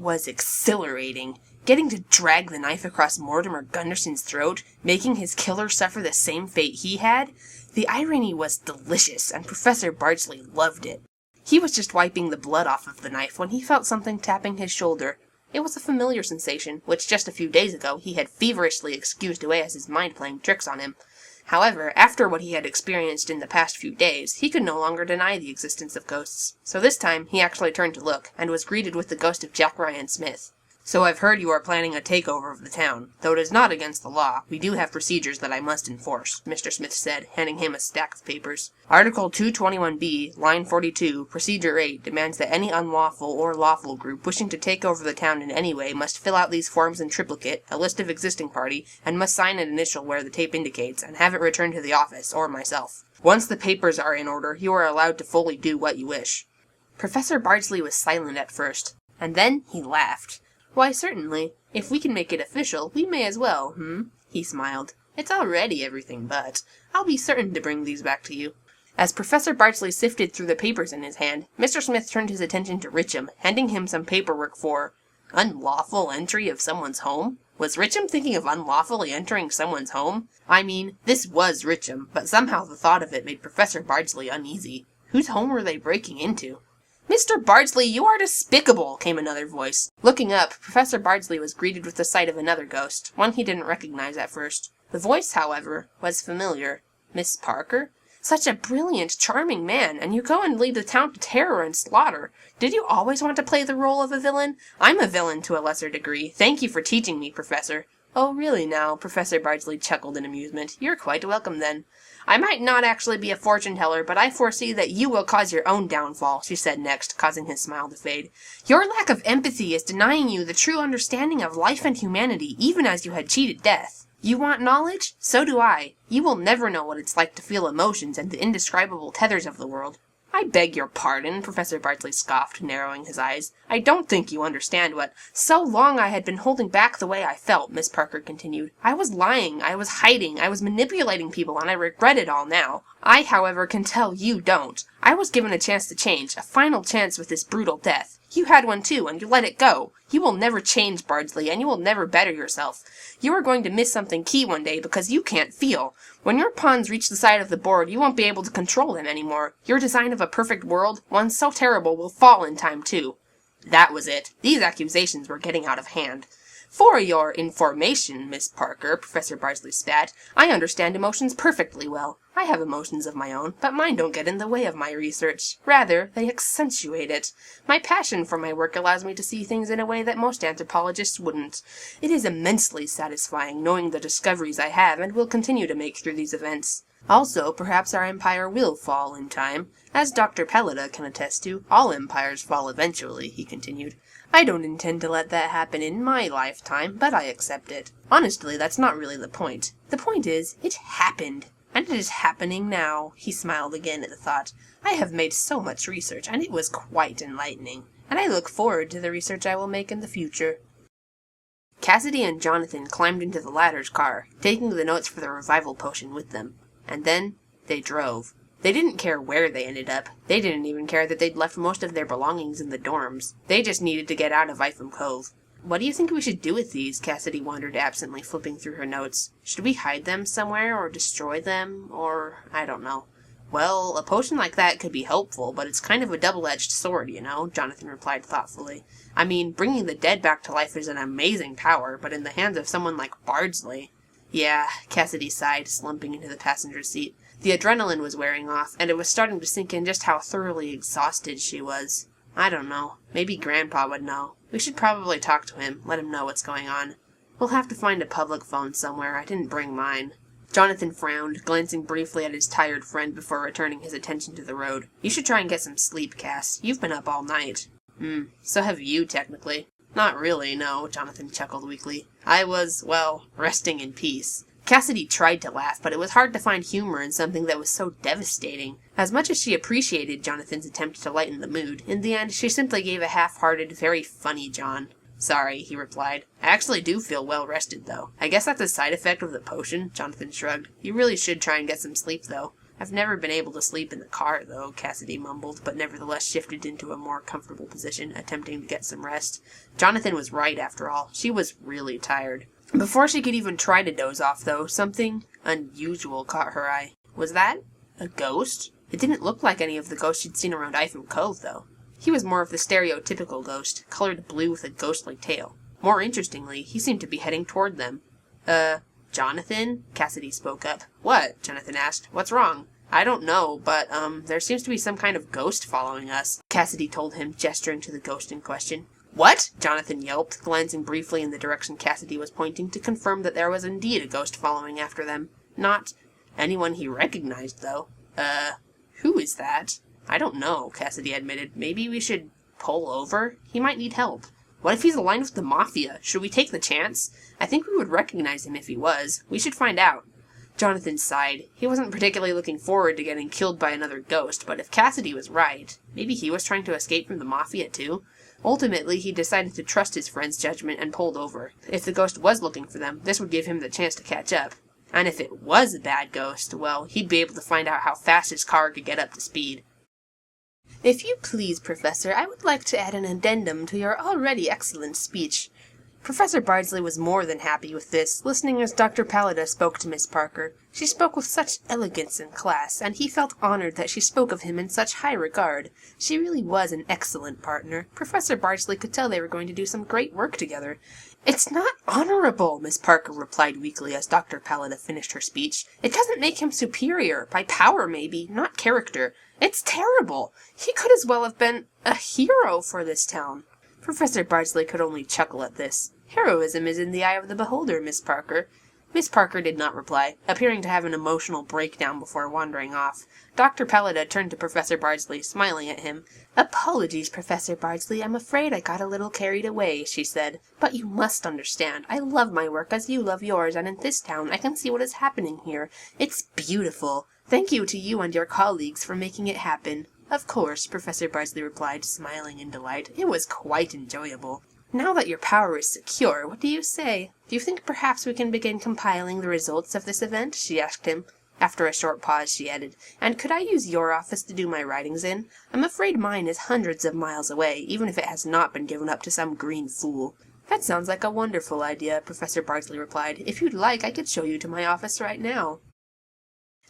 was exhilarating. Getting to drag the knife across Mortimer Gunderson's throat, making his killer suffer the same fate he had. The irony was delicious, and Professor Bardsley loved it. He was just wiping the blood off of the knife when he felt something tapping his shoulder. It was a familiar sensation, which just a few days ago he had feverishly excused away as his mind playing tricks on him. However, after what he had experienced in the past few days, he could no longer deny the existence of ghosts. So this time, he actually turned to look, and was greeted with the ghost of Jack Ryan Smith. "So I've heard you are planning a takeover of the town. Though it is not against the law, we do have procedures that I must enforce," Mr. Smith said, handing him a stack of papers. "Article 221B, line 42, Procedure 8, demands that any unlawful or lawful group wishing to take over the town in any way must fill out these forms in triplicate, a list of existing party, and must sign an initial where the tape indicates, and have it returned to the office, or myself. Once the papers are in order, you are allowed to fully do what you wish." Professor Bardsley was silent at first, and then he laughed. "Why, certainly. If we can make it official, we may as well, He smiled. "It's already everything but. I'll be certain to bring these back to you." As Professor Bardsley sifted through the papers in his hand, Mr. Smith turned his attention to Richam, handing him some paperwork for unlawful entry of someone's home? Was Richam thinking of unlawfully entering someone's home? I mean, this was Richam, but somehow the thought of it made Professor Bardsley uneasy. Whose home were they breaking into? "Mr. Bardsley, you are despicable," came another voice. Looking up, Professor Bardsley was greeted with the sight of another ghost, one he didn't recognize at first. The voice, however, was familiar. Miss Parker? Such a brilliant, charming man, and you go and lead the town to terror and slaughter. Did you always want to play the role of a villain? I'm a villain to a lesser degree. Thank you for teaching me, Professor. "Oh, really now," Professor Bardsley chuckled in amusement. "You're quite welcome, then. I might not actually be a fortune-teller, but I foresee that you will cause your own downfall," she said next, causing his smile to fade. "Your lack of empathy is denying you the true understanding of life and humanity, even as you had cheated death. You want knowledge? So do I. You will never know what it's like to feel emotions and the indescribable tethers of the world." "I beg your pardon," Professor Bardsley scoffed, narrowing his eyes. "I don't think you understand what—" "So long I had been holding back the way I felt," Miss Parker continued. "I was lying, I was hiding, I was manipulating people, and I regret it all now. I, however, can tell you don't. I was given a chance to change, a final chance with this brutal death. You had one too, and you let it go. You will never change, Bardsley, and you will never better yourself. You are going to miss something key one day because you can't feel. When your pawns reach the side of the board, you won't be able to control them anymore. Your design of a perfect world, one so terrible, will fall in time too." That was it. These accusations were getting out of hand. "For your information, Miss Parker," Professor Bardsley spat, "I understand emotions perfectly well. I have emotions of my own, but mine don't get in the way of my research. Rather, they accentuate it. My passion for my work allows me to see things in a way that most anthropologists wouldn't. It is immensely satisfying knowing the discoveries I have and will continue to make through these events. Also, perhaps our empire will fall in time. As Dr. Pallada can attest to, all empires fall eventually," he continued. "I don't intend to let that happen in my lifetime, but I accept it. Honestly, that's not really the point. The point is, it happened. And it is happening now." He smiled again at the thought. "I have made so much research, and it was quite enlightening. And I look forward to the research I will make in the future." Cassidy and Jonathan climbed into the latter's car, taking the notes for the revival potion with them. And then they drove. They didn't care where they ended up. They didn't even care that they'd left most of their belongings in the dorms. They just needed to get out of Ifam Cove. "What do you think we should do with these?" Cassidy wondered absently, flipping through her notes. "Should we hide them somewhere, or destroy them, or I don't know." "Well, a potion like that could be helpful, but it's kind of a double-edged sword, you know," Jonathan replied thoughtfully. "I mean, bringing the dead back to life is an amazing power, but in the hands of someone like Bardsley—" "Yeah," Cassidy sighed, slumping into the passenger seat. The adrenaline was wearing off, and it was starting to sink in just how thoroughly exhausted she was. "I don't know. Maybe Grandpa would know. We should probably talk to him, let him know what's going on. We'll have to find a public phone somewhere. I didn't bring mine." Jonathan frowned, glancing briefly at his tired friend before returning his attention to the road. "You should try and get some sleep, Cass. You've been up all night." So have you, technically." "Not really, no," Jonathan chuckled weakly. "I was, well, resting in peace." Cassidy tried to laugh, but it was hard to find humor in something that was so devastating. As much as she appreciated Jonathan's attempt to lighten the mood, in the end she simply gave a half-hearted, very funny John. "Sorry," he replied. "I actually do feel well-rested, though. I guess that's a side effect of the potion," Jonathan shrugged. "You really should try and get some sleep, though. I've never been able to sleep in the car, though, Cassidy mumbled, but nevertheless shifted into a more comfortable position, attempting to get some rest. Jonathan was right, after all. She was really tired. Before she could even try to doze off, though, something unusual caught her eye. Was that a ghost? It didn't look like any of the ghosts she'd seen around Ipham Cove, though. He was more of the stereotypical ghost, colored blue with a ghostly tail. More interestingly, he seemed to be heading toward them. Jonathan? Cassidy spoke up. What? Jonathan asked. What's wrong? I don't know, but, there seems to be some kind of ghost following us, Cassidy told him, gesturing to the ghost in question. What? Jonathan yelped, glancing briefly in the direction Cassidy was pointing to confirm that there was indeed a ghost following after them. Not anyone he recognized, though. Who is that? I don't know, Cassidy admitted. Maybe we should pull over? He might need help. What if he's aligned with the Mafia? Should we take the chance? I think we would recognize him if he was. We should find out. Jonathan sighed. He wasn't particularly looking forward to getting killed by another ghost, but if Cassidy was right, maybe he was trying to escape from the Mafia too? Ultimately, he decided to trust his friend's judgment and pulled over. If the ghost was looking for them, this would give him the chance to catch up. And if it was a bad ghost, well, he'd be able to find out how fast his car could get up to speed. If you please, Professor, I would like to add an addendum to your already excellent speech. Professor Bardsley was more than happy with this, listening as Dr. Pallada spoke to Miss Parker. She spoke with such elegance and class, and he felt honored that she spoke of him in such high regard. She really was an excellent partner. Professor Bardsley could tell they were going to do some great work together. It's not honorable, Miss Parker replied weakly as Dr. Pallada finished her speech. It doesn't make him superior, by power maybe, not character. It's terrible. He could as well have been a hero for this town. Professor Bardsley could only chuckle at this. Heroism is in the eye of the beholder, Miss Parker. Miss Parker did not reply, appearing to have an emotional breakdown before wandering off. Dr. Pallada turned to Professor Bardsley, smiling at him. Apologies, Professor Bardsley, I'm afraid I got a little carried away, she said. But you must understand, I love my work as you love yours, and in this town I can see what is happening here. It's beautiful. Thank you to you and your colleagues for making it happen. Of course, Professor Bardsley replied, smiling in delight. It was quite enjoyable. Now that your power is secure, what do you say? Do you think perhaps we can begin compiling the results of this event? She asked him. After a short pause, she added, and could I use your office to do my writings in? I'm afraid mine is hundreds of miles away, even if it has not been given up to some green fool. That sounds like a wonderful idea, Professor Bardsley replied. If you'd like, I could show you to my office right now.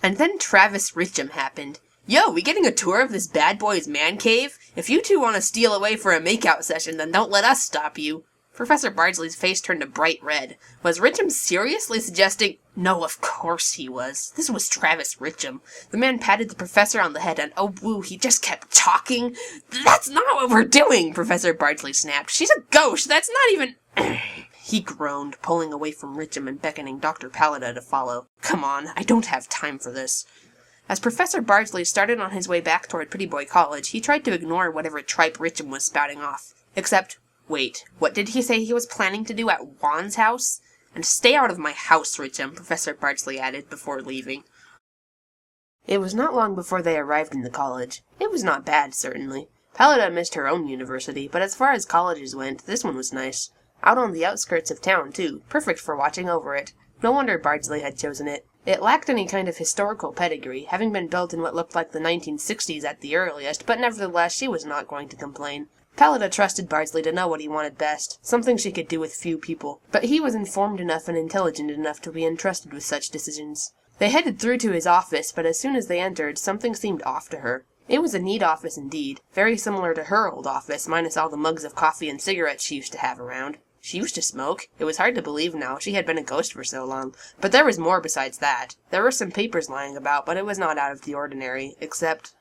And then Travis Richam happened. Yo, we getting a tour of this bad boy's man cave? If you two want to steal away for a makeout session, then don't let us stop you. Professor Bardsley's face turned a bright red. Was Richam seriously suggesting— No, of course he was. This was Travis Richam. The man patted the professor on the head and, oh woo, he just kept talking. That's not what we're doing, Professor Bardsley snapped. She's a ghost. That's not even— He groaned, pulling away from Richam and beckoning Dr. Pallada to follow. Come on, I don't have time for this. As Professor Bardsley started on his way back toward Pretty Boy College, he tried to ignore whatever tripe Richam was spouting off. Except, wait, what did he say he was planning to do at Juan's house? And stay out of my house, Richam, Professor Bardsley added before leaving. It was not long before they arrived in the college. It was not bad, certainly. Pallada missed her own university, but as far as colleges went, this one was nice. Out on the outskirts of town, too, perfect for watching over it. No wonder Bardsley had chosen it. It lacked any kind of historical pedigree, having been built in what looked like the 1960s at the earliest, but nevertheless she was not going to complain. Pallada trusted Bardsley to know what he wanted best, something she could do with few people, but he was informed enough and intelligent enough to be entrusted with such decisions. They headed through to his office, but as soon as they entered, something seemed off to her. It was a neat office indeed, very similar to her old office, minus all the mugs of coffee and cigarettes she used to have around. She used to smoke. It was hard to believe now, she had been a ghost for so long. But there was more besides that. There were some papers lying about, but it was not out of the ordinary, except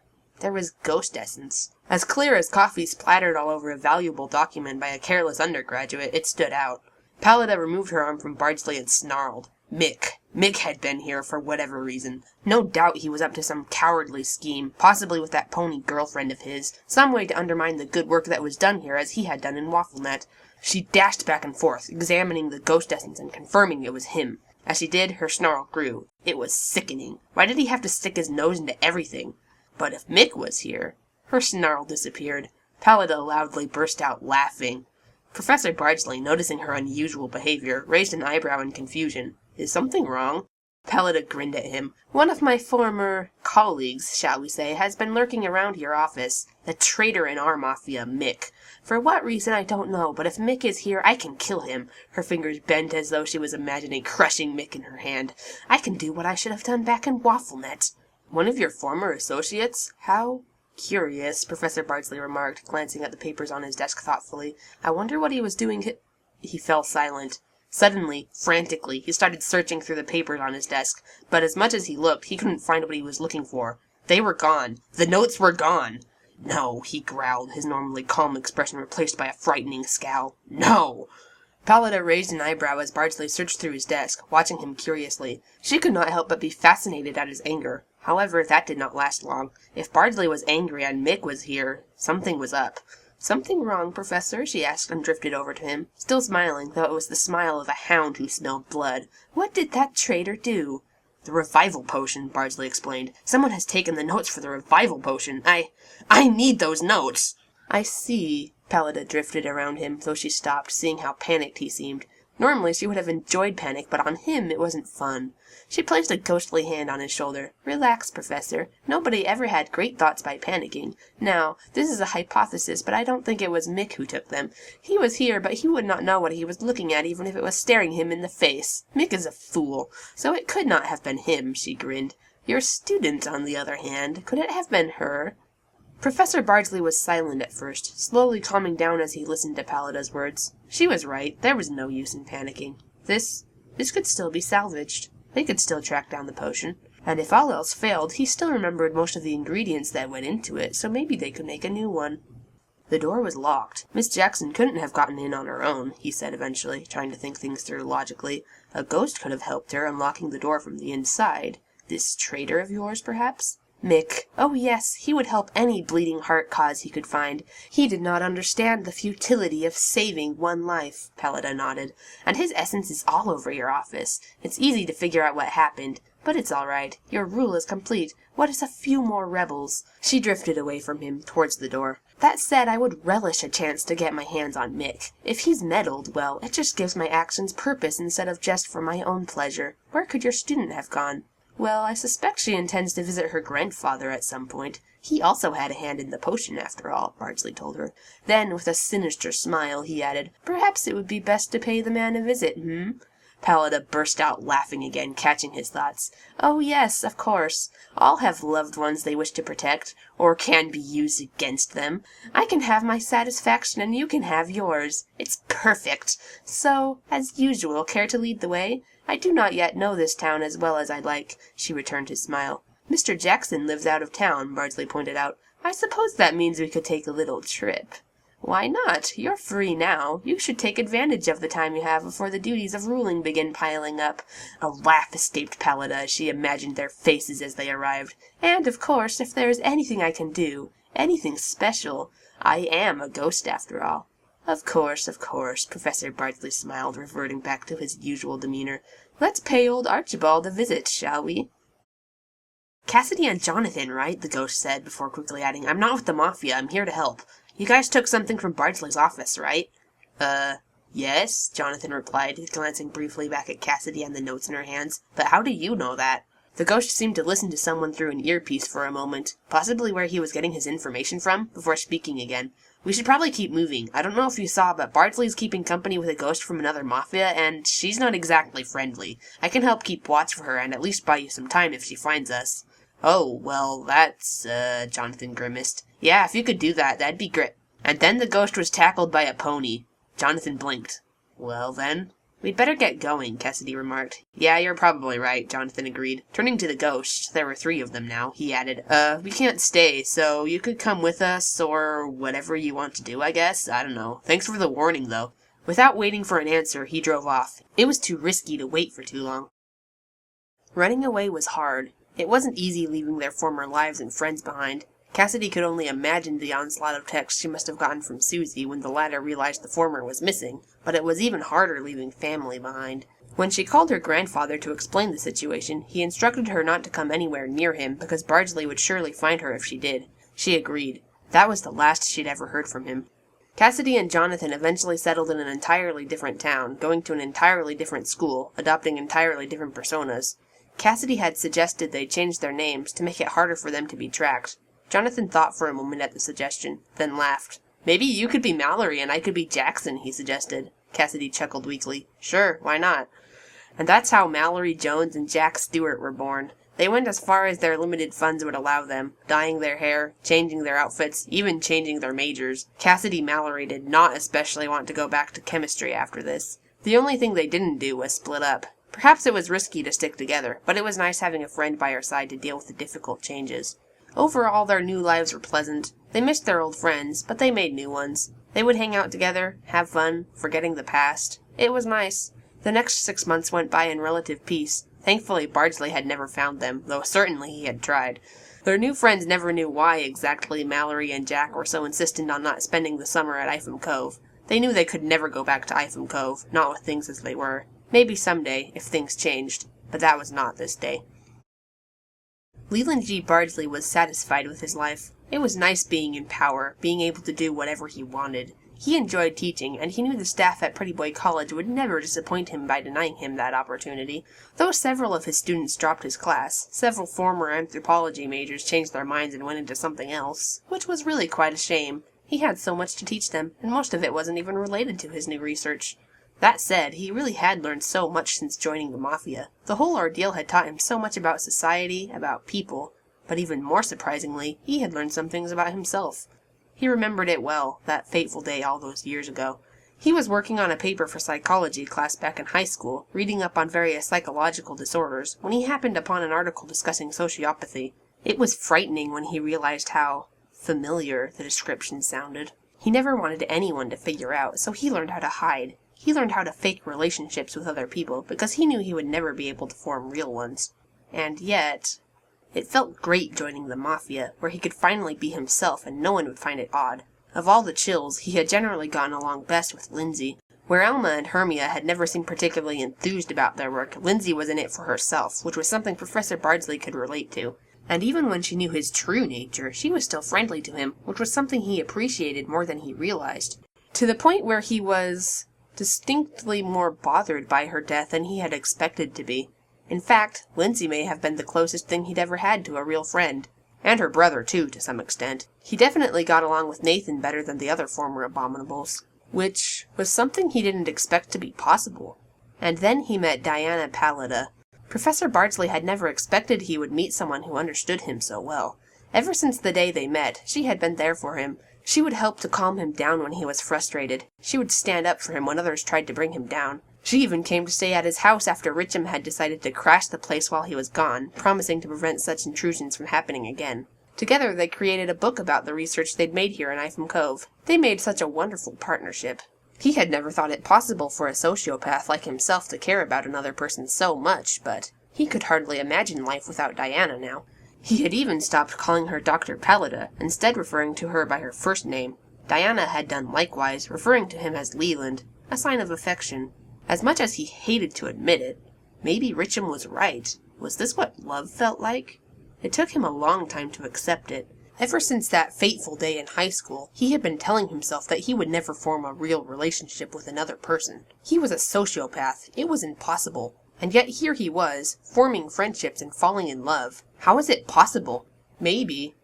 there was ghost essence. As clear as coffee splattered all over a valuable document by a careless undergraduate, it stood out. Pallada removed her arm from Bardsley and snarled. Mick had been here for whatever reason. No doubt he was up to some cowardly scheme, possibly with that pony girlfriend of his, some way to undermine the good work that was done here as he had done in WaffleNet. She dashed back and forth, examining the ghost essence and confirming it was him. As she did, her snarl grew. It was sickening. Why did he have to stick his nose into everything? But if Mick was here— Her snarl disappeared. Pallada loudly burst out laughing. Professor Bardsley, noticing her unusual behavior, raised an eyebrow in confusion. Is something wrong? Pallada grinned at him. One of my former colleagues, shall we say, has been lurking around your office. The traitor in our Mafia, Mick. For what reason, I don't know, but if Mick is here, I can kill him. Her fingers bent as though she was imagining crushing Mick in her hand. I can do what I should have done back in WaffleNet. One of your former associates? How curious, Professor Bardsley remarked, glancing at the papers on his desk thoughtfully. I wonder what he was doing. He fell silent. Suddenly, frantically, he started searching through the papers on his desk, but as much as he looked, he couldn't find what he was looking for. They were gone. The notes were gone. No, he growled, his normally calm expression replaced by a frightening scowl. No! Pallada raised an eyebrow as Bardsley searched through his desk, watching him curiously. She could not help but be fascinated at his anger. However, that did not last long. If Bardsley was angry and Mick was here, something was up. Something wrong, Professor? She asked and drifted over to him, still smiling, though it was the smile of a hound who smelled blood. What did that traitor do? The revival potion, Bardsley explained. Someone has taken the notes for the revival potion. I need those notes. I see. Pallada drifted around him, though she stopped, seeing how panicked he seemed. Normally she would have enjoyed panic, but on him it wasn't fun. She placed a ghostly hand on his shoulder. Relax, Professor. Nobody ever had great thoughts by panicking. Now, this is a hypothesis, but I don't think it was Mick who took them. He was here, but he would not know what he was looking at even if it was staring him in the face. Mick is a fool, so it could not have been him, she grinned. Your student, on the other hand, could it have been her? Professor Bardsley was silent at first, slowly calming down as he listened to Pallada's words. She was right. There was no use in panicking. This could still be salvaged. They could still track down the potion. And if all else failed, he still remembered most of the ingredients that went into it, so maybe they could make a new one. The door was locked. Miss Jackson couldn't have gotten in on her own, he said eventually, trying to think things through logically. A ghost could have helped her, unlocking the door from the inside. This traitor of yours, perhaps? Mick. Oh yes, he would help any bleeding heart cause he could find. He did not understand the futility of saving one life, Pallada nodded. And his essence is all over your office. It's easy to figure out what happened. But it's all right. Your rule is complete. What is a few more rebels? She drifted away from him, towards the door. That said, I would relish a chance to get my hands on Mick. If he's meddled, well, it just gives my actions purpose instead of just for my own pleasure. Where could your student have gone? Well, I suspect she intends to visit her grandfather at some point. He also had a hand in the potion, after all, Bardsley told her. Then, with a sinister smile, he added, Perhaps it would be best to pay the man a visit, Pallada burst out laughing again, catching his thoughts. Oh, yes, of course. All have loved ones they wish to protect, or can be used against them. I can have my satisfaction and you can have yours. It's perfect. So, as usual, care to lead the way? I do not yet know this town as well as I'd like, she returned his smile. Mr. Jackson lives out of town, Bardsley pointed out. I suppose that means we could take a little trip. Why not? You're free now. You should take advantage of the time you have before the duties of ruling begin piling up. A laugh escaped Pallada as she imagined their faces as they arrived. And, of course, if there is anything I can do, anything special, I am a ghost after all. Of course, Professor Bardsley smiled, reverting back to his usual demeanor. Let's pay old Archibald a visit, shall we? Cassidy and Jonathan, right? The ghost said, before quickly adding, I'm not with the Mafia, I'm here to help. You guys took something from Bardsley's office, right? Yes, Jonathan replied, glancing briefly back at Cassidy and the notes in her hands. But how do you know that? The ghost seemed to listen to someone through an earpiece for a moment, possibly where he was getting his information from, before speaking again. We should probably keep moving. I don't know if you saw, but Bardsley's keeping company with a ghost from another Mafia, and she's not exactly friendly. I can help keep watch for her and at least buy you some time if she finds us. Oh, well, that's, Jonathan grimaced. Yeah, if you could do that, that'd be great. And then the ghost was tackled by a pony. Jonathan blinked. Well, then, we'd better get going, Cassidy remarked. Yeah, you're probably right, Jonathan agreed. Turning to the ghost, there were 3 of them now, he added, we can't stay, so you could come with us, or whatever you want to do, I guess. I don't know. Thanks for the warning, though. Without waiting for an answer, he drove off. It was too risky to wait for too long. Running away was hard. It wasn't easy leaving their former lives and friends behind. Cassidy could only imagine the onslaught of texts she must have gotten from Susie when the latter realized the former was missing, but it was even harder leaving family behind. When she called her grandfather to explain the situation, he instructed her not to come anywhere near him because Bardsley would surely find her if she did. She agreed. That was the last she'd ever heard from him. Cassidy and Jonathan eventually settled in an entirely different town, going to an entirely different school, adopting entirely different personas. Cassidy had suggested they change their names to make it harder for them to be tracked. Jonathan thought for a moment at the suggestion, then laughed. "Maybe you could be Mallory and I could be Jackson," he suggested. Cassidy chuckled weakly. "Sure, why not?" And that's how Mallory Jones and Jack Stewart were born. They went as far as their limited funds would allow them, dyeing their hair, changing their outfits, even changing their majors. Cassidy Mallory did not especially want to go back to chemistry after this. The only thing they didn't do was split up. Perhaps it was risky to stick together, but it was nice having a friend by our side to deal with the difficult changes. Overall, their new lives were pleasant. They missed their old friends, but they made new ones. They would hang out together, have fun, forgetting the past. It was nice. The next 6 months went by in relative peace. Thankfully, Bardsley had never found them, though certainly he had tried. Their new friends never knew why exactly Mallory and Jack were so insistent on not spending the summer at Ifam Cove. They knew they could never go back to Ifam Cove, not with things as they were. Maybe someday, if things changed, but that was not this day. Leland G. Bardsley was satisfied with his life. It was nice being in power, being able to do whatever he wanted. He enjoyed teaching, and he knew the staff at Pretty Boy College would never disappoint him by denying him that opportunity. Though several of his students dropped his class, several former anthropology majors changed their minds and went into something else, which was really quite a shame. He had so much to teach them, and most of it wasn't even related to his new research. That said, he really had learned so much since joining the Mafia. The whole ordeal had taught him so much about society, about people, but even more surprisingly, he had learned some things about himself. He remembered it well, that fateful day all those years ago. He was working on a paper for psychology class back in high school, reading up on various psychological disorders, when he happened upon an article discussing sociopathy. It was frightening when he realized how familiar the description sounded. He never wanted anyone to figure out, so he learned how to hide. He learned how to fake relationships with other people, because he knew he would never be able to form real ones. And yet, it felt great joining the Mafia, where he could finally be himself and no one would find it odd. Of all the chills, he had generally gotten along best with Lindsay. Where Alma and Hermia had never seemed particularly enthused about their work, Lindsay was in it for herself, which was something Professor Bardsley could relate to. And even when she knew his true nature, she was still friendly to him, which was something he appreciated more than he realized. To the point where he was distinctly more bothered by her death than he had expected to be. In fact, Lindsay may have been the closest thing he'd ever had to a real friend. And her brother, too, to some extent. He definitely got along with Nathan better than the other former abominables, which was something he didn't expect to be possible. And then he met Diana Pallada. Professor Bardsley had never expected he would meet someone who understood him so well. Ever since the day they met, she had been there for him. She would help to calm him down when he was frustrated. She would stand up for him when others tried to bring him down. She even came to stay at his house after Richam had decided to crash the place while he was gone, promising to prevent such intrusions from happening again. Together they created a book about the research they'd made here in Ifam Cove. They made such a wonderful partnership. He had never thought it possible for a sociopath like himself to care about another person so much, but he could hardly imagine life without Diana now. He had even stopped calling her Dr. Pallada, instead referring to her by her first name. Diana had done likewise, referring to him as Leland, a sign of affection. As much as he hated to admit it, maybe Richam was right. Was this what love felt like? It took him a long time to accept it. Ever since that fateful day in high school, he had been telling himself that he would never form a real relationship with another person. He was a sociopath. It was impossible. And yet here he was, forming friendships and falling in love. How was it possible? Maybe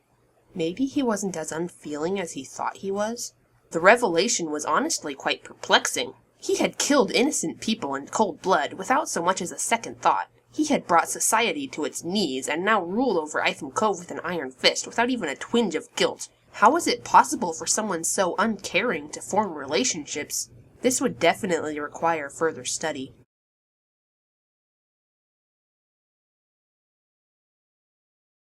he wasn't as unfeeling as he thought he was. The revelation was honestly quite perplexing. He had killed innocent people in cold blood without so much as a second thought. He had brought society to its knees and now ruled over Ifam Cove with an iron fist without even a twinge of guilt. How was it possible for someone so uncaring to form relationships? This would definitely require further study.